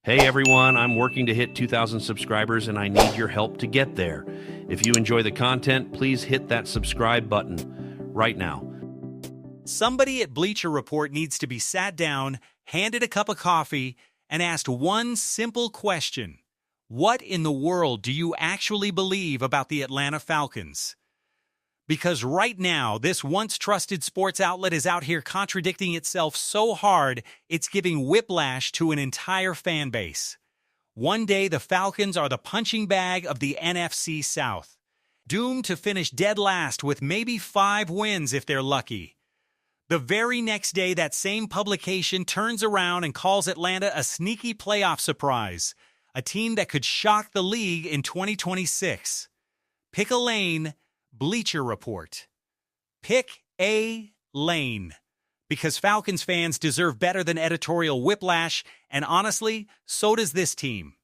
Hey everyone, I'm working to hit 2,000 subscribers and I need your help to get there. If you enjoy the content, please hit that subscribe button right now. Somebody at Bleacher Report needs to be sat down, handed a cup of coffee, and asked one simple question. What in the world do you actually believe about the Atlanta Falcons? Because right now, this once trusted sports outlet is out here contradicting itself so hard, it's giving whiplash to an entire fan base. One day, the Falcons are the punching bag of the NFC South, doomed to finish dead last with maybe 5 wins if they're lucky. The very next day, that same publication turns around and calls Atlanta a sneaky playoff surprise, a team that could shock the league in 2026. Pick a lane, Bleacher Report. Pick a lane. Because Falcons fans deserve better than editorial whiplash, and honestly, so does this team.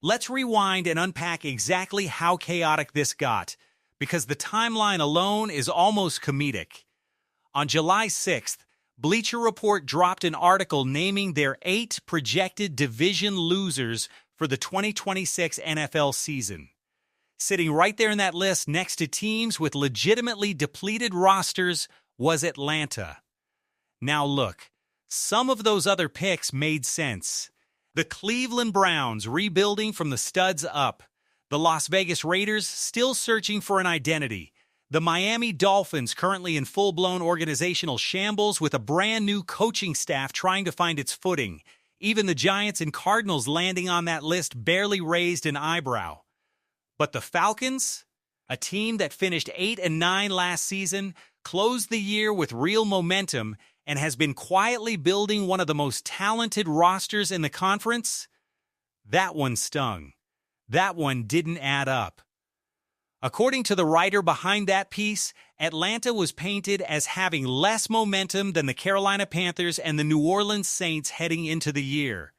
Let's rewind and unpack exactly how chaotic this got, because the timeline alone is almost comedic. On July 6th, Bleacher Report dropped an article naming their 8 projected division losers for the 2026 NFL season. Sitting right there in that list next to teams with legitimately depleted rosters was Atlanta. Now look, some of those other picks made sense. The Cleveland Browns rebuilding from the studs up. The Las Vegas Raiders still searching for an identity. The Miami Dolphins currently in full-blown organizational shambles with a brand new coaching staff trying to find its footing. Even the Giants and Cardinals landing on that list barely raised an eyebrow. But the Falcons, a team that finished 8-9 last season, closed the year with real momentum and has been quietly building one of the most talented rosters in the conference, that one stung. That one didn't add up. According to the writer behind that piece, Atlanta was painted as having less momentum than the Carolina Panthers and the New Orleans Saints heading into the year.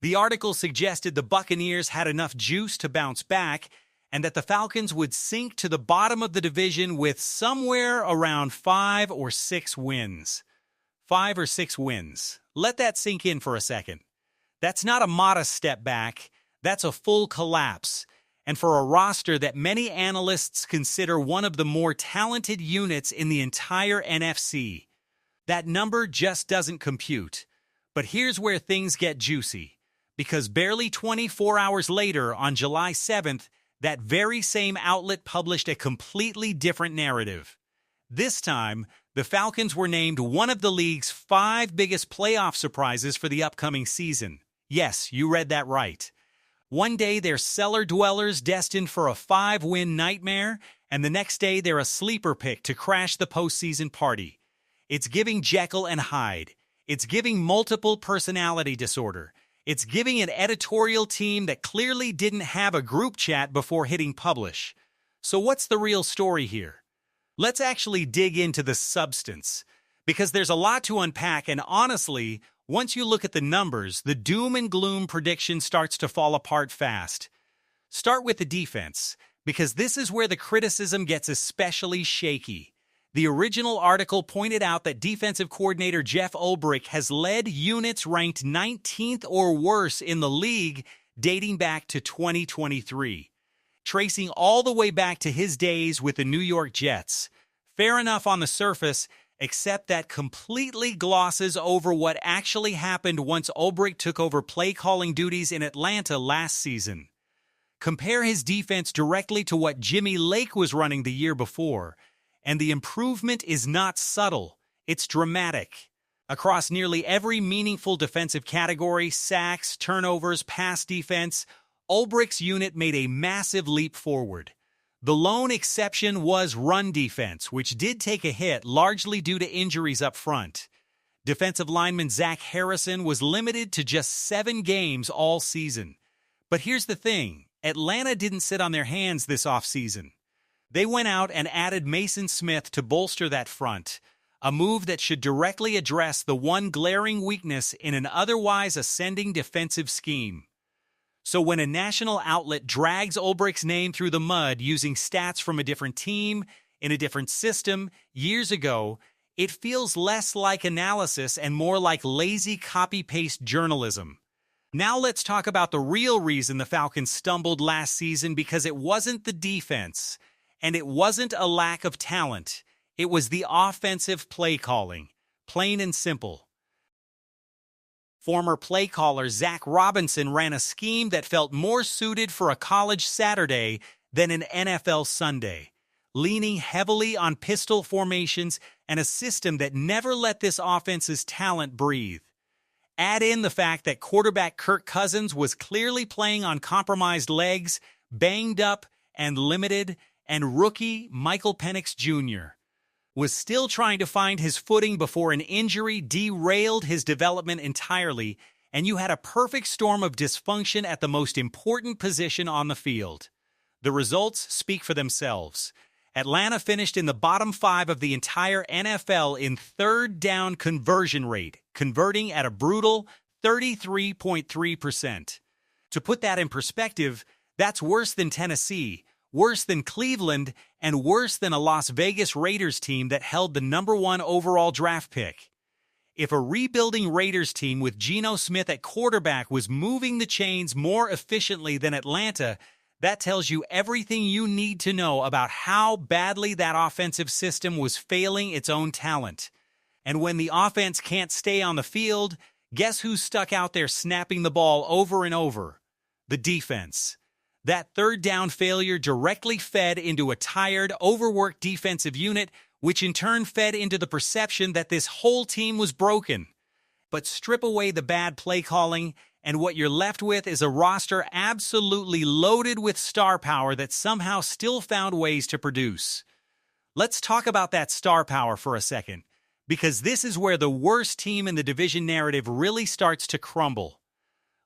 The article suggested the Buccaneers had enough juice to bounce back, and that the Falcons would sink to the bottom of the division with somewhere around 5 or 6 wins. 5 or 6 wins. Let that sink in for a second. That's not a modest step back. That's a full collapse. And for a roster that many analysts consider one of the more talented units in the entire NFC. That number just doesn't compute. But here's where things get juicy. Because barely 24 hours later, on July 7th, that very same outlet published a completely different narrative. This time, the Falcons were named one of the league's 5 biggest playoff surprises for the upcoming season. Yes, you read that right. One day they're cellar dwellers destined for a 5-win nightmare, and the next day they're a sleeper pick to crash the postseason party. It's giving Jekyll and Hyde. It's giving multiple personality disorder. It's giving an editorial team that clearly didn't have a group chat before hitting publish. So what's the real story here? Let's actually dig into the substance, because there's a lot to unpack, and honestly, once you look at the numbers, the doom and gloom prediction starts to fall apart fast. Start with the defense, because this is where the criticism gets especially shaky. The original article pointed out that defensive coordinator Jeff Ulbrich has led units ranked 19th or worse in the league dating back to 2023, tracing all the way back to his days with the New York Jets. Fair enough on the surface, except that completely glosses over what actually happened once Ulbrich took over play-calling duties in Atlanta last season. Compare his defense directly to what Jimmy Lake was running the year before, and the improvement is not subtle, it's dramatic. Across nearly every meaningful defensive category, sacks, turnovers, pass defense, Ulbrich's unit made a massive leap forward. The lone exception was run defense, which did take a hit largely due to injuries up front. Defensive lineman Zach Harrison was limited to just 7 games all season. But here's the thing, Atlanta didn't sit on their hands this offseason. They went out and added Mason Smith to bolster that front, a move that should directly address the one glaring weakness in an otherwise ascending defensive scheme. So when a national outlet drags Ulbrich's name through the mud using stats from a different team, in a different system, years ago, it feels less like analysis and more like lazy copy-paste journalism. Now let's talk about the real reason the Falcons stumbled last season, because it wasn't the defense, and it wasn't a lack of talent. It was the offensive play calling, plain and simple. Former play caller Zach Robinson ran a scheme that felt more suited for a college Saturday than an NFL Sunday, leaning heavily on pistol formations and a system that never let this offense's talent breathe. Add in the fact that quarterback Kirk Cousins was clearly playing on compromised legs, banged up and limited, and rookie Michael Penix Jr. was still trying to find his footing before an injury derailed his development entirely, and you had a perfect storm of dysfunction at the most important position on the field. The results speak for themselves. Atlanta finished in the bottom 5 of the entire NFL in third down conversion rate, converting at a brutal 33.3%. To put that in perspective, that's worse than Tennessee, worse than Cleveland, and worse than a Las Vegas Raiders team that held the #1 overall draft pick. If a rebuilding Raiders team with Geno Smith at quarterback was moving the chains more efficiently than Atlanta, that tells you everything you need to know about how badly that offensive system was failing its own talent. And when the offense can't stay on the field, guess who's stuck out there snapping the ball over and over? The defense. That third down failure directly fed into a tired, overworked defensive unit, which in turn fed into the perception that this whole team was broken. But strip away the bad play calling, and what you're left with is a roster absolutely loaded with star power that somehow still found ways to produce. Let's talk about that star power for a second, because this is where the worst team in the division narrative really starts to crumble.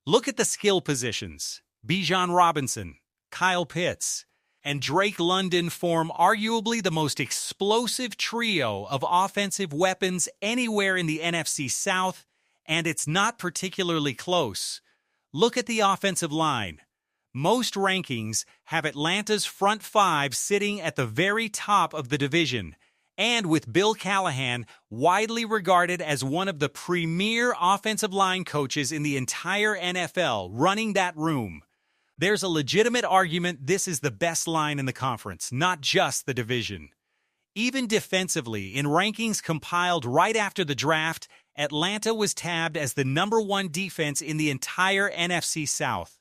Look at the skill positions. Bijan Robinson, Kyle Pitts, and Drake London form arguably the most explosive trio of offensive weapons anywhere in the NFC South, and it's not particularly close. Look at the offensive line. Most rankings have Atlanta's front 5 sitting at the very top of the division, and with Bill Callahan widely regarded as one of the premier offensive line coaches in the entire NFL running that room. There's a legitimate argument this is the best line in the conference, not just the division. Even defensively, in rankings compiled right after the draft, Atlanta was tabbed as the #1 defense in the entire NFC South.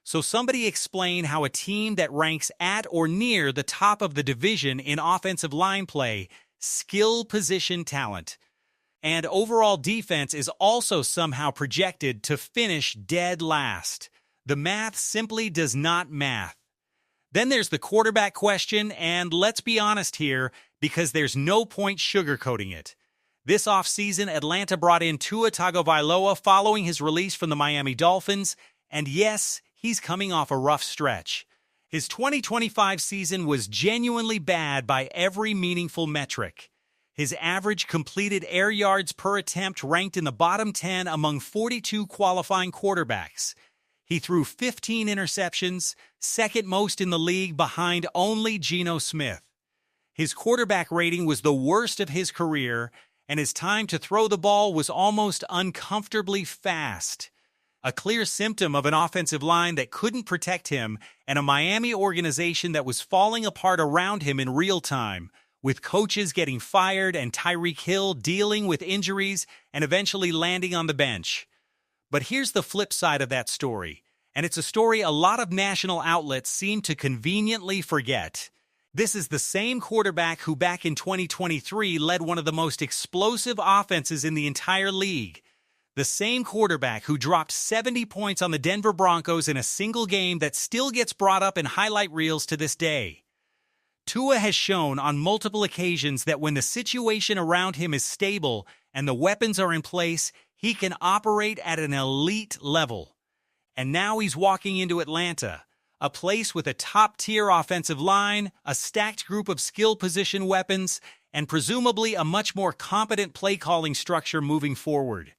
So somebody explain how a team that ranks at or near the top of the division in offensive line play, skill position talent, and overall defense is also somehow projected to finish dead last. The math simply does not math. Then there's the quarterback question, and let's be honest here, because there's no point sugarcoating it. This offseason, Atlanta brought in Tua Tagovailoa following his release from the Miami Dolphins, and yes, he's coming off a rough stretch. His 2025 season was genuinely bad by every meaningful metric. His average completed air yards per attempt ranked in the bottom 10 among 42 qualifying quarterbacks. He threw 15 interceptions, second most in the league behind only Geno Smith. His quarterback rating was the worst of his career, and his time to throw the ball was almost uncomfortably fast. A clear symptom of an offensive line that couldn't protect him and a Miami organization that was falling apart around him in real time, with coaches getting fired and Tyreek Hill dealing with injuries and eventually landing on the bench. But here's the flip side of that story, and it's a story a lot of national outlets seem to conveniently forget. This is the same quarterback who back in 2023 led one of the most explosive offenses in the entire league. The same quarterback who dropped 70 points on the Denver Broncos in a single game that still gets brought up in highlight reels to this day. Tua has shown on multiple occasions that when the situation around him is stable and the weapons are in place, he can operate at an elite level. And now he's walking into Atlanta, a place with a top-tier offensive line, a stacked group of skill position weapons, and presumably a much more competent play-calling structure moving forward.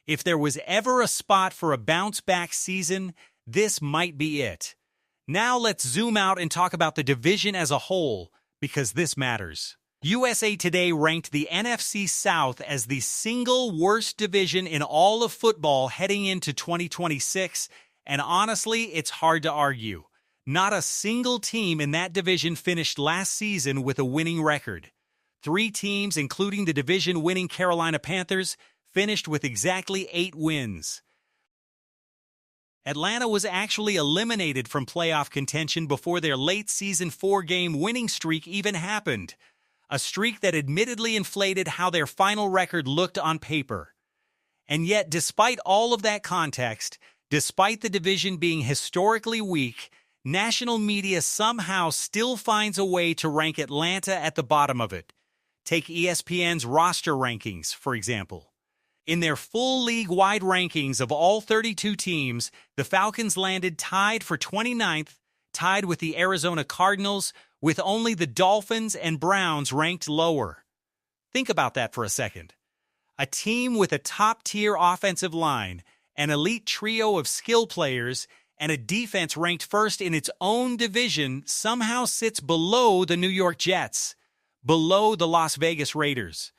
If there was ever a spot for a bounce-back season, this might be it. Now let's zoom out and talk about the division as a whole, because this matters. USA Today ranked the NFC South as the single worst division in all of football heading into 2026, and honestly, it's hard to argue. Not a single team in that division finished last season with a winning record. 3 teams, including the division-winning Carolina Panthers, finished with exactly 8 wins. Atlanta was actually eliminated from playoff contention before their late-season 4-game winning streak even happened, a streak that admittedly inflated how their final record looked on paper. And yet, despite all of that context, despite the division being historically weak, national media somehow still finds a way to rank Atlanta at the bottom of it. Take ESPN's roster rankings, for example. In their full league-wide rankings of all 32 teams, the Falcons landed tied for 29th, tied with the Arizona Cardinals, with only the Dolphins and Browns ranked lower. Think about that for a second. A team with a top-tier offensive line, an elite trio of skill players, and a defense ranked first in its own division somehow sits below the New York Jets, below the Las Vegas Raiders.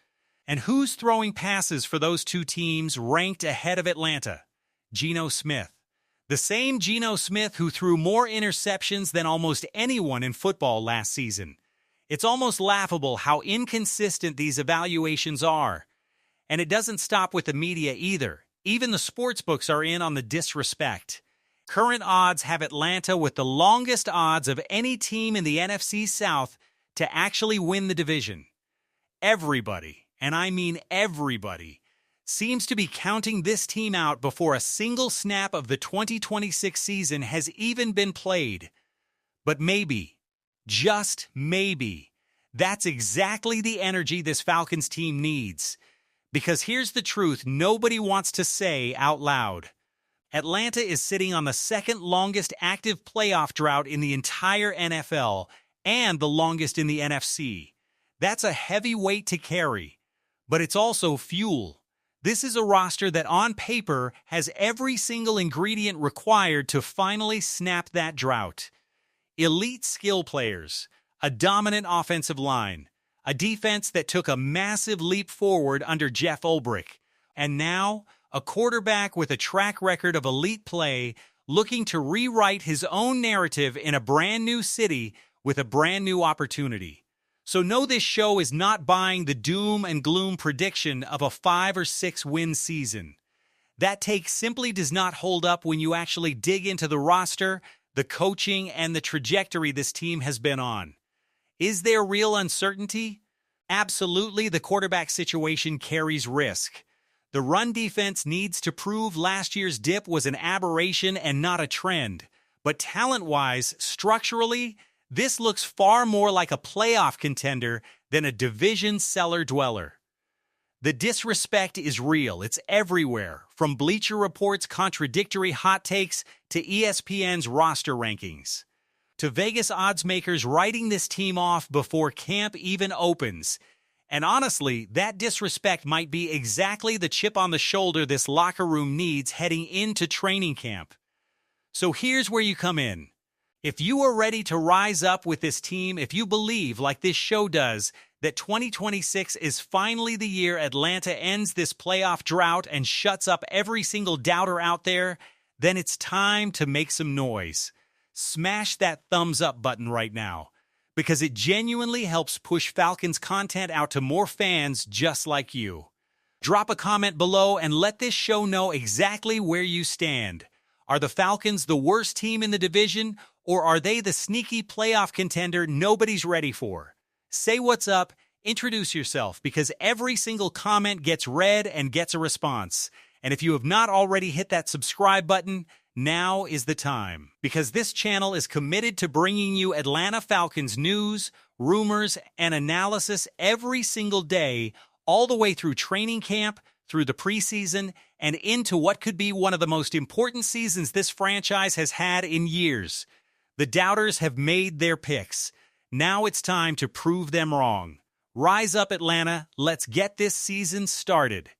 And who's throwing passes for those 2 teams ranked ahead of Atlanta? Geno Smith. The same Geno Smith who threw more interceptions than almost anyone in football last season. It's almost laughable how inconsistent these evaluations are. And it doesn't stop with the media either. Even the sportsbooks are in on the disrespect. Current odds have Atlanta with the longest odds of any team in the NFC South to actually win the division. Everybody, and I mean everybody, seems to be counting this team out before a single snap of the 2026 season has even been played. But maybe, just maybe, that's exactly the energy this Falcons team needs. Because here's the truth nobody wants to say out loud. Atlanta is sitting on the second longest active playoff drought in the entire NFL and the longest in the NFC. That's a heavy weight to carry, but it's also fuel. This is a roster that on paper has every single ingredient required to finally snap that drought. Elite skill players, a dominant offensive line, a defense that took a massive leap forward under Jeff Ulbrich, and now a quarterback with a track record of elite play looking to rewrite his own narrative in a brand new city with a brand new opportunity. So no, this show is not buying the doom and gloom prediction of a 5 or 6 win season. That take simply does not hold up when you actually dig into the roster, the coaching, and the trajectory this team has been on. Is there real uncertainty? Absolutely, the quarterback situation carries risk. The run defense needs to prove last year's dip was an aberration and not a trend. But talent-wise, structurally, this looks far more like a playoff contender than a division cellar dweller. The disrespect is real. It's everywhere, from Bleacher Report's contradictory hot takes to ESPN's roster rankings, to Vegas odds makers writing this team off before camp even opens. And honestly, that disrespect might be exactly the chip on the shoulder this locker room needs heading into training camp. So here's where you come in. If you are ready to rise up with this team, if you believe, like this show does, that 2026 is finally the year Atlanta ends this playoff drought and shuts up every single doubter out there, then it's time to make some noise. Smash that thumbs up button right now, because it genuinely helps push Falcons content out to more fans just like you. Drop a comment below and let this show know exactly where you stand. Are the Falcons the worst team in the division, or are they the sneaky playoff contender nobody's ready for? Say what's up, introduce yourself, because every single comment gets read and gets a response. And if you have not already hit that subscribe button, now is the time, because this channel is committed to bringing you Atlanta Falcons news, rumors, and analysis every single day, all the way through training camp, through the preseason, and into what could be one of the most important seasons this franchise has had in years. The doubters have made their picks. Now it's time to prove them wrong. Rise up, Atlanta. Let's get this season started.